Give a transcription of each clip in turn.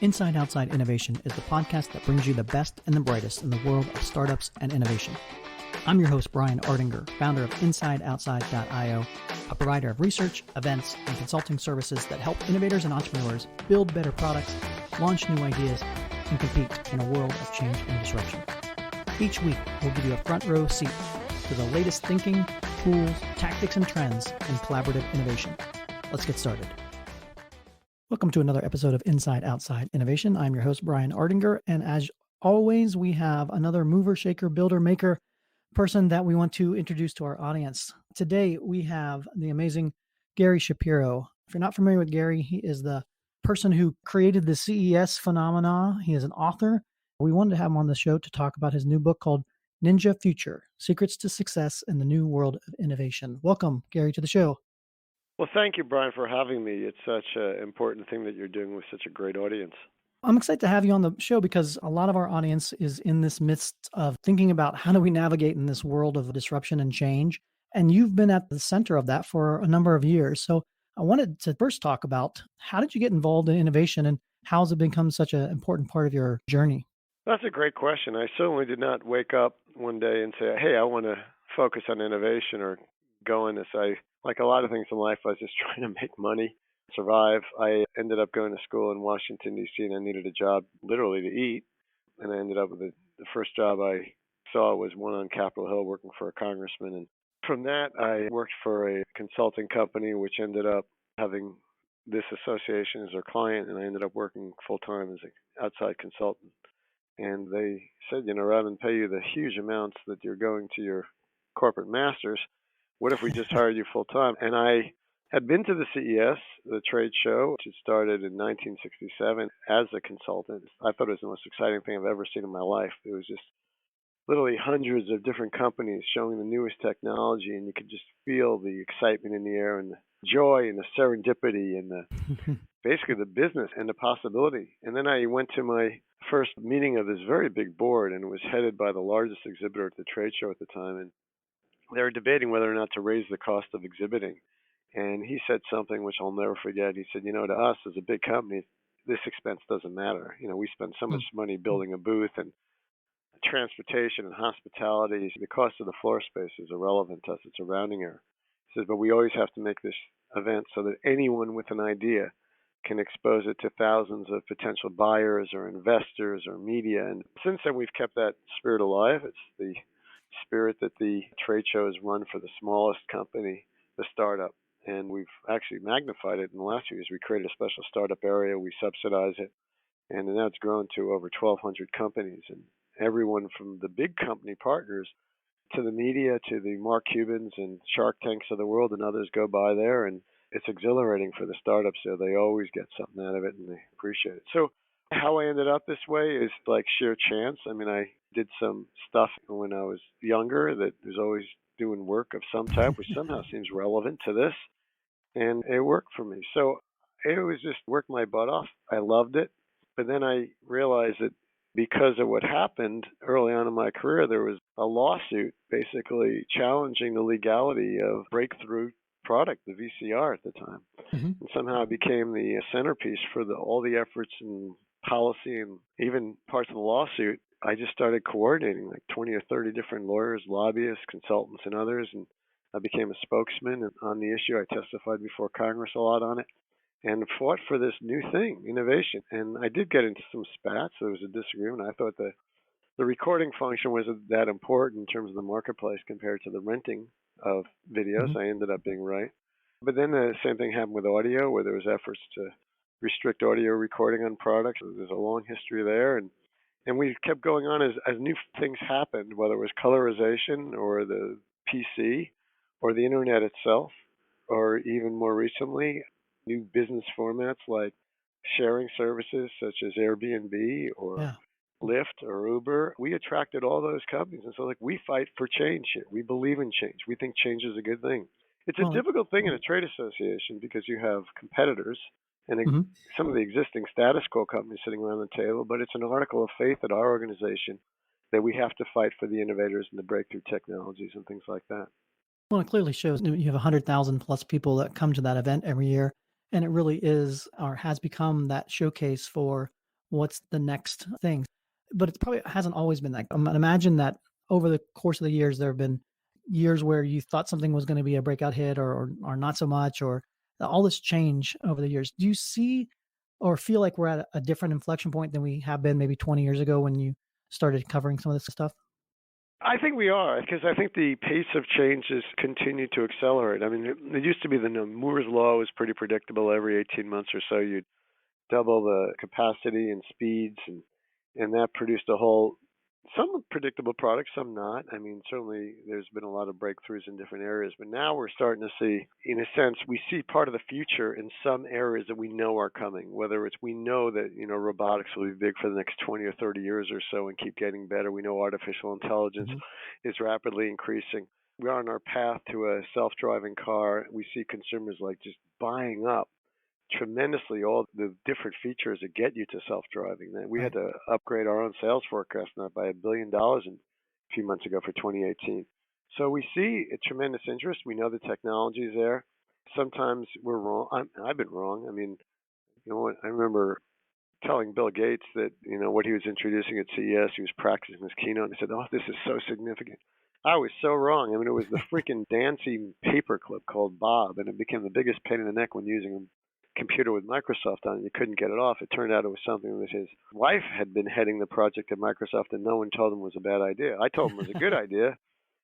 Inside Outside Innovation is the podcast that brings you the best and the brightest in the world of startups and innovation. I'm your host, Brian Ardinger, founder of InsideOutside.io, a provider of research, events, and consulting services that help innovators and entrepreneurs build better products, launch new ideas, and compete in a world of change and disruption. Each week, we'll give you a front row seat to the latest thinking, tools, tactics, and trends in collaborative innovation. Let's get started. Welcome to another episode of Inside Outside Innovation. I'm your host, Brian Ardinger, and as always, we have another mover, shaker, builder, maker person that we want to introduce to our audience. Today, we have the amazing Gary Shapiro. If you're not familiar with Gary, he is the person who created the CES phenomena. He is an author. We wanted to have him on the show to talk about his new book called Ninja Future: Secrets to Success in the New World of Innovation. Welcome, Gary, to the show. Well, thank you, Brian, for having me. It's such an important thing that you're doing with such a great audience. I'm excited to have you on the show because a lot of our audience is in this midst of thinking about how do we navigate in this world of disruption and change. And you've been at the center of that for a number of years. So I wanted to first talk about how did you get involved in innovation and how has it become such an important part of your journey? That's a great question. I certainly did not wake up one day and say, hey, I want to focus on innovation or go in this. Like a lot of things in life, I was just trying to make money, survive. I ended up going to school in Washington, D.C., and I needed a job literally to eat. And I ended up with the first job I saw was one on Capitol Hill working for a congressman. And from that, I worked for a consulting company, which ended up having this association as their client, and I ended up working full-time as an outside consultant. And they said, rather than pay you the huge amounts that you're going to your corporate masters, what if we just hired you full-time? And I had been to the CES, the trade show, which had started in 1967 as a consultant. I thought it was the most exciting thing I've ever seen in my life. It was just literally hundreds of different companies showing the newest technology, and you could just feel the excitement in the air and the joy and the serendipity and basically the business and the possibility. And then I went to my first meeting of this very big board, and it was headed by the largest exhibitor at the trade show at the time. And they were debating whether or not to raise the cost of exhibiting. And he said something which I'll never forget. He said, to us as a big company, this expense doesn't matter. We spend so much money building a booth and transportation and hospitality. The cost of the floor space is irrelevant to us. It's a rounding error. He says, but we always have to make this event so that anyone with an idea can expose it to thousands of potential buyers or investors or media. And since then, we've kept that spirit alive. It's the spirit that the trade shows run for the smallest company, the startup. And we've actually magnified it in the last few years. We created a special startup area. We subsidize it. And now it's grown to over 1,200 companies. And everyone from the big company partners to the media to the Mark Cubans and Shark Tanks of the world and others go by there. And it's exhilarating for the startups there. They always get something out of it and they appreciate it. So how I ended up this way is like sheer chance. I did some stuff when I was younger that was always doing work of some type, which somehow seems relevant to this. And it worked for me. So it was just worked my butt off. I loved it. But then I realized that because of what happened early on in my career, there was a lawsuit basically challenging the legality of breakthrough product, the VCR at the time. Mm-hmm. And somehow it became the centerpiece for all the efforts and policy and even parts of the lawsuit. I just started coordinating like 20 or 30 different lawyers, lobbyists, consultants, and others, and I became a spokesman on the issue. I testified before Congress a lot on it and fought for this new thing, innovation. And I did get into some spats. There was a disagreement. I thought the recording function wasn't that important in terms of the marketplace compared to the renting of videos. Mm-hmm. I ended up being right. But then the same thing happened with audio, where there was efforts to restrict audio recording on products. There's a long history there. And we kept going on as new things happened, whether it was colorization or the PC or the internet itself, or even more recently, new business formats like sharing services such as Airbnb or Lyft or Uber. We attracted all those companies. And so we fight for change here. We believe in change. We think change is a good thing. It's a difficult thing in a trade association because you have competitors and some of the existing status quo companies sitting around the table, but it's an article of faith at our organization that we have to fight for the innovators and the breakthrough technologies and things like that. Well, it clearly shows you have 100,000 plus people that come to that event every year, and it really is or has become that showcase for what's the next thing. But it probably hasn't always been that. Imagine that over the course of the years, there have been years where you thought something was going to be a breakout hit or not so much, or all this change over the years. Do you see or feel like we're at a different inflection point than we have been maybe 20 years ago when you started covering some of this stuff? I think we are, because I think the pace of change has continued to accelerate. I mean, it used to be the Moore's law was pretty predictable. Every 18 months or so, you'd double the capacity and speeds, and that produced a whole some predictable products, some not. I mean, certainly there's been a lot of breakthroughs in different areas, but now we're starting to see, in a sense, we see part of the future in some areas that we know are coming. Whether it's we know that robotics will be big for the next 20 or 30 years or so and keep getting better. We know artificial intelligence Mm-hmm. is rapidly increasing. We're on our path to a self-driving car. We see consumers like just buying up tremendously all the different features that get you to self-driving. We had Right. to upgrade our own sales forecast now by $1 billion a few months ago for 2018. So we see a tremendous interest. We know the technology is there. Sometimes we're wrong. I've been wrong. I mean, you know what? I remember telling Bill Gates that what he was introducing at CES, he was practicing his keynote, and he said, "Oh, this is so significant." I was so wrong. I mean, it was the freaking dancing paperclip called Bob, and it became the biggest pain in the neck when using a computer with Microsoft on it. You couldn't get it off. It turned out it was something that his wife had been heading the project at Microsoft, and no one told him was a bad idea. I told him it was a good idea.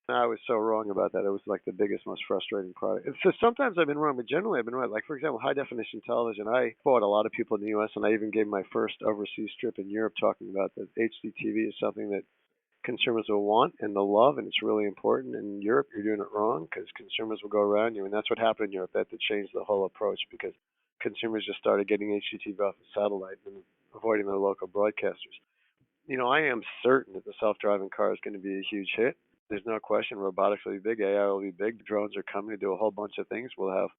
I was so wrong about that. It was like the biggest, most frustrating product. And so sometimes I've been wrong, but generally I've been right. Like, for example, high definition television. I fought a lot of people in the U.S., and I even gave my first overseas trip in Europe talking about that HD TV is something that consumers will want and they'll love, and it's really important. In Europe, you're doing it wrong because consumers will go around you, and that's what happened in Europe. They had to change the whole approach because consumers just started getting HDTV off the satellite and avoiding their local broadcasters. I am certain that the self-driving car is going to be a huge hit. There's no question. Robotics will be big. AI will be big. Drones are coming to do a whole bunch of things. We'll have,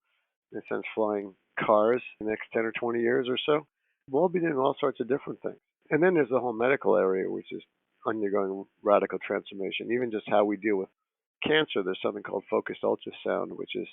in a sense, flying cars in the next 10 or 20 years or so. We'll be doing all sorts of different things. And then there's the whole medical area, which is undergoing radical transformation. Even just how we deal with cancer, there's something called focused ultrasound, which is,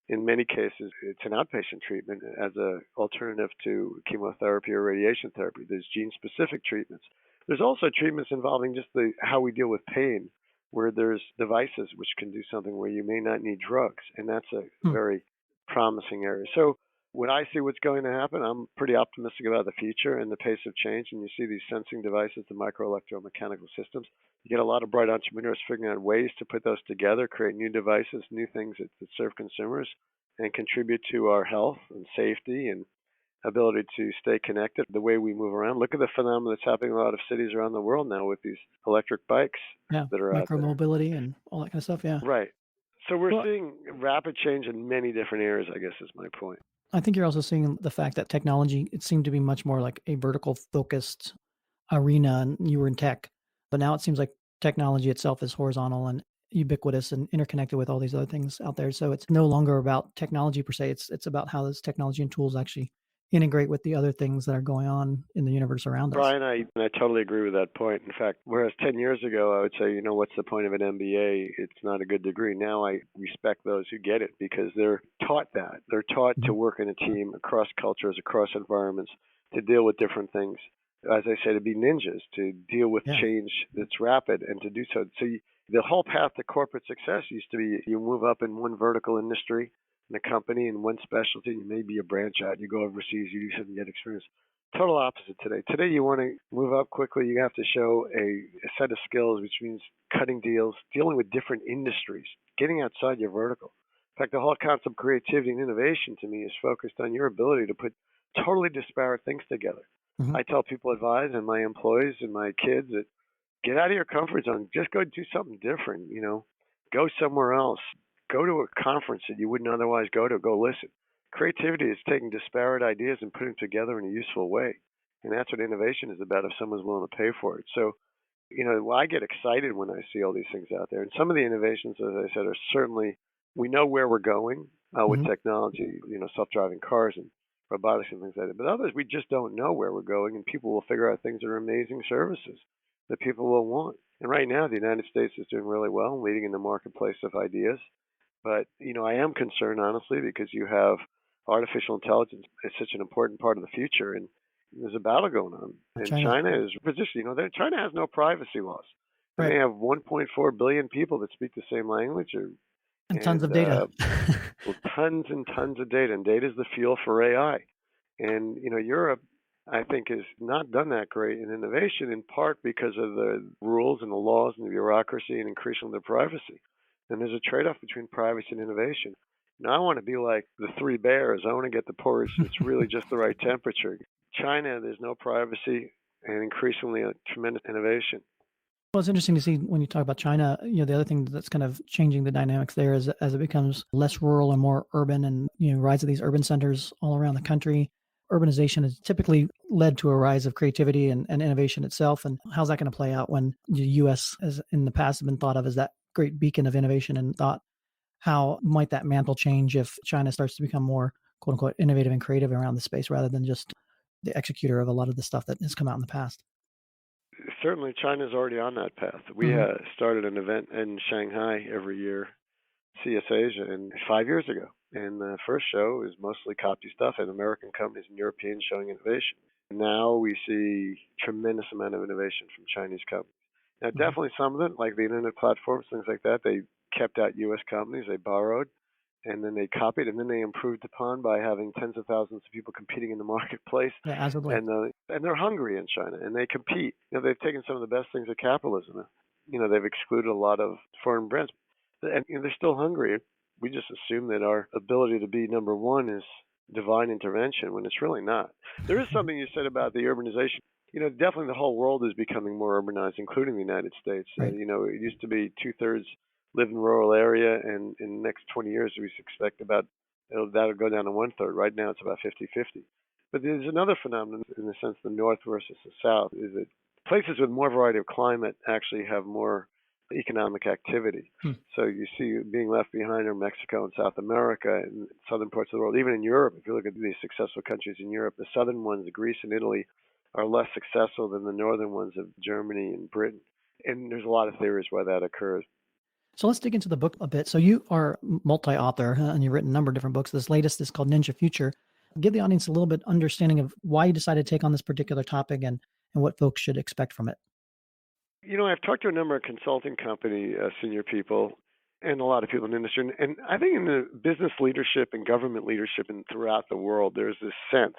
in many cases, it's an outpatient treatment as an alternative to chemotherapy or radiation therapy. There's gene-specific treatments. There's also treatments involving just how we deal with pain, where there's devices which can do something where you may not need drugs, and that's a Hmm. very promising area. So when I see what's going to happen, I'm pretty optimistic about the future and the pace of change. And you see these sensing devices, the microelectromechanical systems. You get a lot of bright entrepreneurs figuring out ways to put those together, create new devices, new things that serve consumers and contribute to our health and safety and ability to stay connected, the way we move around. Look at the phenomenon that's happening in a lot of cities around the world now with these electric bikes Yeah. that are out Micro there. mobility and all that kind of stuff. Yeah. Right. So we're Well, seeing rapid change in many different areas, I guess is my point. I think you're also seeing the fact that technology, it seemed to be much more like a vertical focused arena, and you were in tech. But now it seems like technology itself is horizontal and ubiquitous and interconnected with all these other things out there. So it's no longer about technology per se. It's about how this technology and tools actually integrate with the other things that are going on in the universe around us. Brian, I totally agree with that point. In fact, whereas 10 years ago I would say, what's the point of an MBA? It's not a good degree. Now I respect those who get it because they're taught that. They're taught to Mhm. work in a team across cultures, across environments, to deal with different things. As I say, to be ninjas, to deal with Yeah. change that's rapid and to do so. So the whole path to corporate success used to be you move up in one vertical industry in a company in one specialty. You may be a branch out. You go overseas, you do something, get experience. Total opposite today. Today, you want to move up quickly. You have to show a set of skills, which means cutting deals, dealing with different industries, getting outside your vertical. In fact, the whole concept of creativity and innovation to me is focused on your ability to put totally disparate things together. Mhm. I tell people, advise, and my employees and my kids that get out of your comfort zone. Just go do something different. Go somewhere else. Go to a conference that you wouldn't otherwise go to. Go listen. Creativity is taking disparate ideas and putting them together in a useful way. And that's what innovation is about if someone's willing to pay for it. So, well, I get excited when I see all these things out there. And some of the innovations, as I said, are certainly, we know where we're going with Mhm. technology, self-driving cars and robotics and things like that. But others, we just don't know where we're going, and people will figure out things that are amazing services that people will want. And right now, the United States is doing really well, leading in the marketplace of ideas. But, I am concerned, honestly, because you have artificial intelligence is such an important part of the future. And there's a battle going on, and China, China is positioned. China has no privacy laws, and right, they have 1.4 billion people that speak the same language, and tons and of data. tons and tons of data, and data is the fuel for AI. And Europe, I think, has not done that great in innovation, in part because of the rules and the laws and the bureaucracy and increasing the privacy. And there's a trade-off between privacy and innovation. Now, I want to be like the three bears. I want to get the porridge that's really just the right temperature. China, there's no privacy, and increasingly a tremendous innovation. Well, it's interesting to see when you talk about China, the other thing that's kind of changing the dynamics there is as it becomes less rural and more urban and, rise of these urban centers all around the country. Urbanization has typically led to a rise of creativity and innovation itself. And how's that going to play out when the U.S. has in the past have been thought of as that great beacon of innovation and thought, how might that mantle change if China starts to become more, quote unquote, innovative and creative around the space rather than just the executor of a lot of the stuff that has come out in the past? Certainly, China's already on that path. We Mm-hmm. started an event in Shanghai every year, CS Asia, and 5 years ago. And the first show is mostly copy stuff and American companies and Europeans showing innovation. Now we see tremendous amount of innovation from Chinese companies. Now, Mm-hmm. definitely some of it, like the internet platforms, things like that, they kept out U.S. companies, they borrowed, and then they copied, and then they improved upon by having tens of thousands of people competing in the marketplace. Yeah, as of late. And they're hungry in China, and they compete. They've taken some of the best things of capitalism. They've excluded a lot of foreign brands, and they're still hungry. We just assume that our ability to be number one is divine intervention when it's really not. There is something you said about the urbanization. Definitely the whole world is becoming more urbanized, including the United States. Right. It used to be 2/3 live in rural area, and in the next 20 years, we expect that'll go down to 1/3. Right now, it's about 50-50. But there's another phenomenon in the sense the north versus the south is that places with more variety of climate actually have more economic activity. Hmm. So you see being left behind are Mexico and South America and southern parts of the world. Even in Europe, if you look at these successful countries in Europe, the southern ones, Greece and Italy, are less successful than the northern ones of Germany and Britain. And there's a lot of theories why that occurs. So let's dig into the book a bit. So you are multi-author and you've written a number of different books. This latest is called Ninja Future. Give the audience a little bit understanding of why you decided to take on this particular topic and what folks should expect from it. I've talked to a number of consulting company senior people and a lot of people in the industry. And I think in the business leadership and government leadership and throughout the world, there's this sense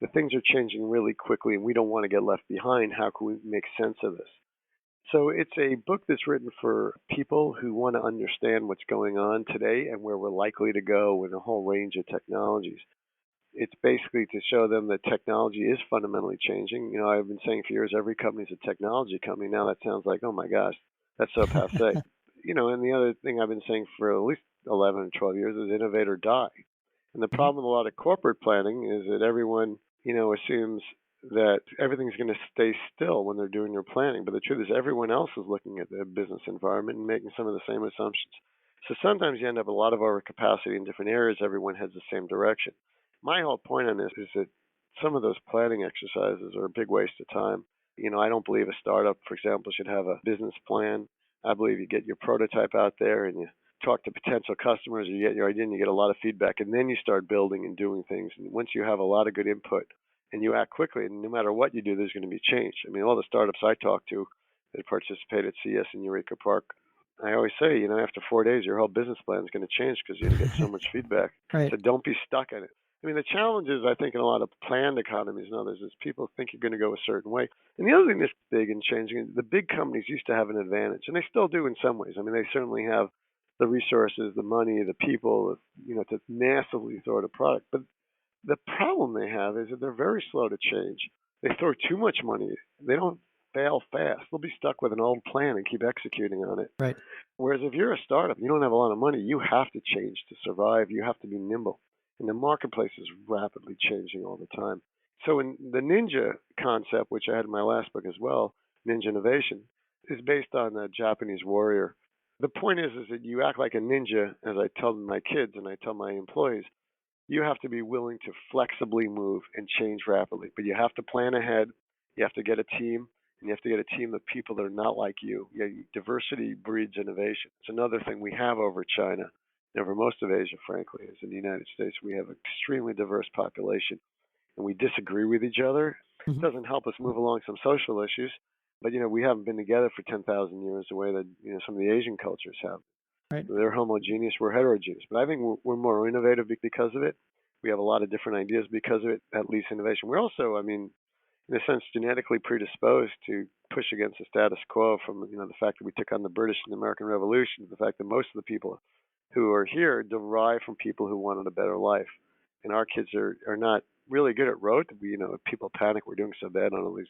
that things are changing really quickly and we don't want to get left behind. How can we make sense of this? So it's a book that's written for people who want to understand what's going on today and where we're likely to go with a whole range of technologies. It's basically to show them that technology is fundamentally changing. I've been saying for years every company is a technology company. Now that sounds like, oh my gosh, that's so passe. And the other thing I've been saying for at least 11 or 12 years is innovate or die. And the problem with a lot of corporate planning is that everyone, assumes that everything's going to stay still when they're doing their planning. But the truth is everyone else is looking at the business environment and making some of the same assumptions. So sometimes you end up with a lot of overcapacity in different areas. Everyone heads the same direction. My whole point on this is that some of those planning exercises are a big waste of time. I don't believe a startup, for example, should have a business plan. I believe you get your prototype out there and you talk to potential customers, you get your idea and you get a lot of feedback, and then you start building and doing things. And once you have a lot of good input and you act quickly, and no matter what you do, there's going to be change. I mean, all the startups I talk to that participate at CS in Eureka Park, I always say, after 4 days, your whole business plan is going to change because you're going to get so much feedback. Right. So don't be stuck in it. I mean, the challenge is, I think, in a lot of planned economies and others, is people think you're going to go a certain way. And the other thing that's big and changing, the big companies used to have an advantage, and they still do in some ways. I mean, they certainly have the resources, the money, the people, to massively throw out a product. But the problem they have is that they're very slow to change. They throw too much money. They don't fail fast. They'll be stuck with an old plan and keep executing on it. Right. Whereas if you're a startup, you don't have a lot of money, you have to change to survive. You have to be nimble. And the marketplace is rapidly changing all the time. So in the ninja concept, which I had in my last book as well, Ninja Innovation, is based on a Japanese warrior. The point is that you act like a ninja, as I tell my kids and I tell my employees. You have to be willing to flexibly move and change rapidly. But you have to plan ahead. You have to get a team, and you have to get a team of people that are not like you. Diversity breeds innovation. It's another thing we have over China, and over most of Asia, frankly, is in the United States. We have an extremely diverse population. and we disagree with each other. It doesn't help us move along some social issues. But, we haven't been together for 10,000 years the way that, some of the Asian cultures have. Right. They're homogeneous, we're heterogeneous. But I think we're more innovative because of it. We have a lot of different ideas because of it, at least innovation. We're also, in a sense, genetically predisposed to push against the status quo from, the fact that we took on the British and the American Revolution, the fact that most of the people who are here derive from people who wanted a better life. And our kids are not really good at rote. People panic, we're doing so bad on all these,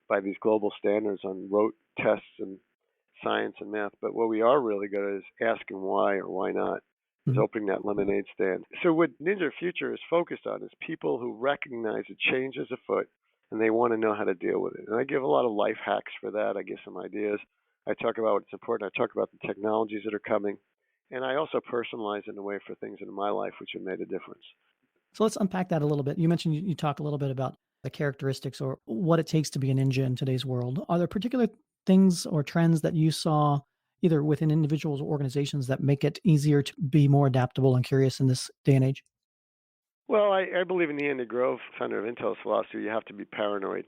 by these global standards on rote tests and science and math. But what we are really good at is asking why or why not, is opening that lemonade stand. So what Ninja Future is focused on is people who recognize a change is afoot and they want to know how to deal with it. And I give a lot of life hacks for that. I give some ideas. I talk about what's important. I talk about the technologies that are coming. And I also personalize it in a way for things in my life which have made a difference. So let's unpack that a little bit. You mentioned you talk a little bit about the characteristics or what it takes to be a ninja in today's world. Are there particular things or trends that you saw either within individuals or organizations that make it easier to be more adaptable and curious in this day and age? Well, I believe in the Andy Grove, founder of Intel's philosophy, you have to be paranoid.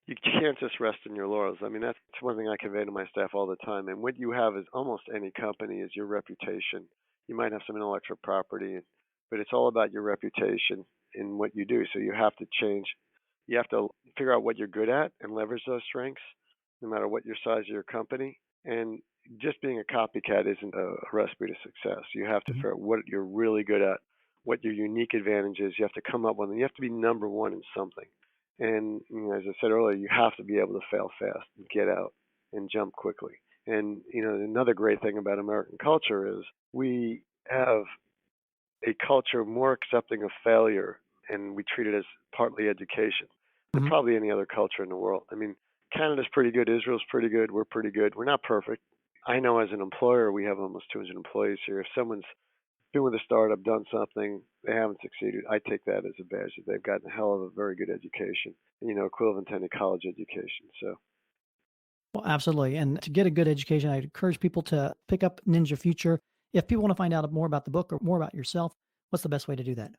You can't just rest in your laurels. That's one thing I convey to my staff all the time. And what you have is almost any company is your reputation. You might have some intellectual property, but it's all about your reputation in what you do. So you have to change. You have to figure out what you're good at and leverage those strengths, no matter what your size of your company. And just being a copycat isn't a recipe to success. You have to figure out what you're really good at, what your unique advantage is. You have to come up with them. You have to be number one in something. And as I said earlier, you have to be able to fail fast and get out and jump quickly. And another great thing about American culture is we have a culture more accepting of failure, and we treat it as partly education than probably any other culture in the world. Canada's pretty good. Israel's pretty good. We're pretty good. We're not perfect. I know as an employer, we have almost 200 employees here. If someone's been with a startup, done something, they haven't succeeded, I take that as a badge that they've gotten a hell of a very good education, equivalent to any college education. So, Well, absolutely. And to get a good education, I'd encourage people to pick up Ninja Future. If people want to find out more about the book or more about yourself, what's the best way to do that?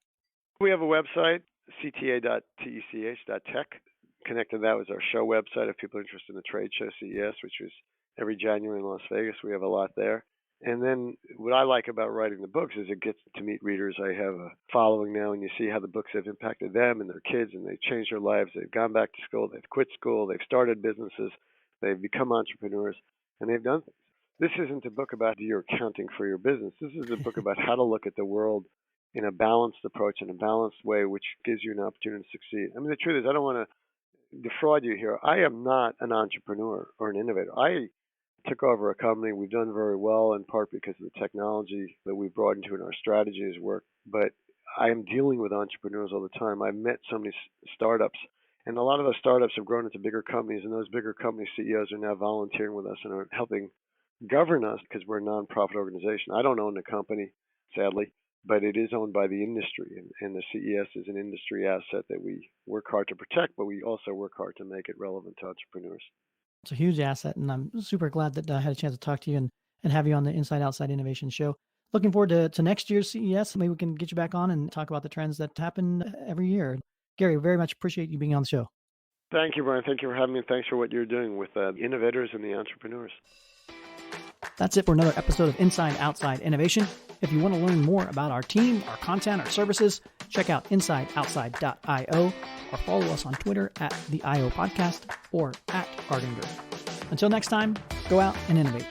We have a website, cta.tech. Connected to that was our show website if people are interested in the trade show, CES, which is every January in Las Vegas. We have a lot there. And then what I like about writing the books is it gets to meet readers. I have a following now, and you see how the books have impacted them and their kids, and they've changed their lives. They've gone back to school. They've quit school. They've started businesses. They've become entrepreneurs, and they've done things. This isn't a book about your accounting for your business. This is a book about how to look at the world in a balanced approach, in a balanced way, which gives you an opportunity to succeed. The truth is, I don't want to defraud you here. I am not an entrepreneur or an innovator. I took over a company. We've done very well, in part because of the technology that we've brought into it and our strategy has worked. But I am dealing with entrepreneurs all the time. I've met so many startups, and a lot of those startups have grown into bigger companies, and those bigger company CEOs are now volunteering with us and are helping govern us because we're a nonprofit organization. I don't own the company, sadly, but it is owned by the industry, and the CES is an industry asset that we work hard to protect, but we also work hard to make it relevant to entrepreneurs. It's a huge asset, and I'm super glad that I had a chance to talk to you and have you on the Inside Outside Innovation Show. Looking forward to next year's CES. Maybe we can get you back on and talk about the trends that happen every year. Gary, very much appreciate you being on the show. Thank you, Brian. Thank you for having me, and thanks for what you're doing with the innovators and the entrepreneurs. That's it for another episode of Inside Outside Innovation. If you want to learn more about our team, our content, our services, check out insideoutside.io or follow us on Twitter at the IO Podcast or at Ardinger. Until next time, go out and innovate.